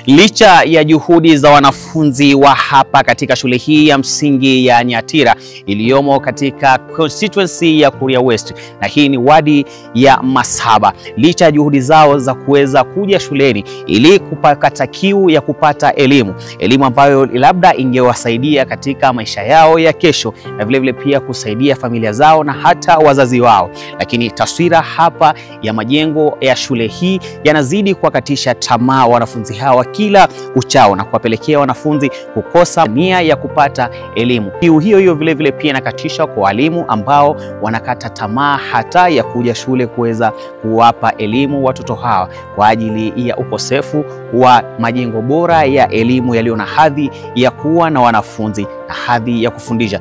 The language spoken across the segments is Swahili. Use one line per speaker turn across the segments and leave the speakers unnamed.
Licha ya juhudi za wanafunzi wa hapa katika shule hii ya msingi ya Nyatira iliyomo katika constituency ya Kuria West, na hii ni wadi ya Masaba, licha ya juhudi zao za kuweza kuja shuleni ili kupata kiu ya kupata elimu ambayo labda ingewasaidia katika maisha yao ya kesho, na vile vile pia kusaidia familia zao na hata wazazi wao, lakini taswira hapa ya majengo ya shule hii yanazidi kuwakatisha tamaa wanafunzi hawa kila uchao na kuwapelekea wanafunzi kukosa nia ya kupata elimu. Kiu hiyo vile vile pia inakatisha kwa walimu ambao wanakata tamaa hata ya kuja shule kuweza kuwapa elimu watoto hawa kwa ajili ya ukosefu wa majengo bora ya elimu yaliyo na hadhi ya kuwa na wanafunzi na hadhi ya kufundisha.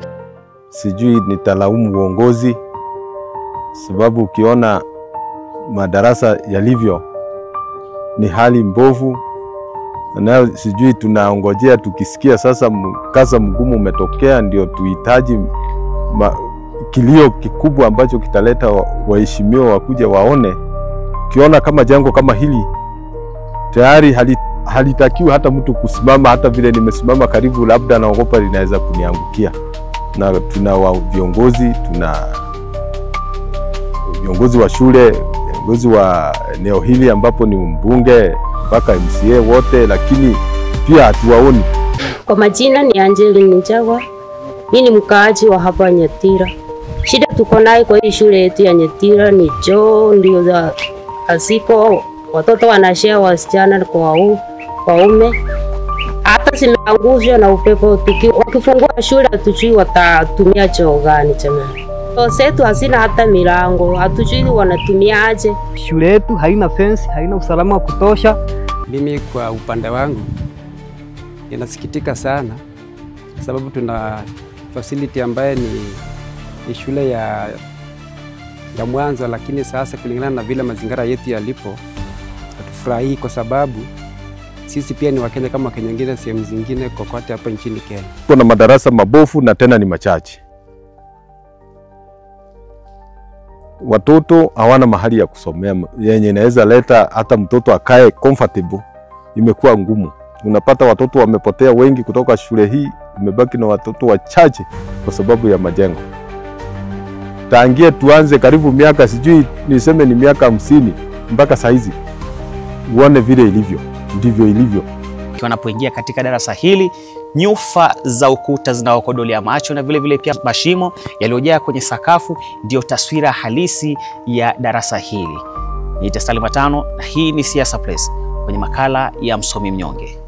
Sijui nitalaumu uongozi, sababu ukiona madarasa yalivyo ni hali mbovu, na sijui tunaongojea tukisikia sasa mkasa mgumu umetokea ndio tuhitaji kilio kikubwa ambacho kitaleta waheshimiwa wakuja waone. Ukiona kama jengo kama hili tayari halitakiwi hata mtu kusimama, hata vile nimesimama karibu labda naogopa linaweza kuniangukia. Na tuna viongozi, tuna viongozi wa shule, viongozi wa eneo hili ambapo ni mbunge mpaka MCA wote, lakini pia hatuwaoni.
Kwa majina ni Angeline Njagwa. Mimi ni mkaaji wa hapa Nyatira. Shida tuko nayo kwa hii shule yetu ya Nyatira ni choo ndio za asiko, watoto wanashare wasichana kwa waume. Hata zimeangushwa na upepo, wakifungua shule hatujui watatumia choo gani jamani. Zetu hazina hata milango, hatujui wanatumia aje.
Shule yetu haina fence, haina usalama wa kutosha.
Mimi kwa upande wangu ninasikitika sana sababu tuna facility ambaye ni shule ya mwanzo, lakini sasa kulingana na vile mazingira yetu yalipo hatufurahii, kwa sababu sisi pia ni Wakenya kama Wakenya wengine sehemu zingine kokote hapa nchini Kenya.
Kuna madarasa mabovu na tena ni machache. Watoto hawana mahali ya kusomea yenye inaweza leta hata mtoto akae comfortable, imekuwa ngumu. Unapata watoto wamepotea wengi kutoka shule hii, imebaki na watoto wachache kwa sababu ya majengo. Tangia tuanze karibu miaka sijui niseme ni miaka 50 mpaka saizi, uone vile ilivyo, ndivyo ilivyo.
Wanapoingia katika darasa hili, nyufa za ukuta zinawakodolea macho na vile vile pia mashimo yaliyojaa kwenye sakafu ndio taswira halisi ya darasa hili. Ni Salim Matano na hii ni Siasa Press kwenye makala ya Msomi Mnyonge.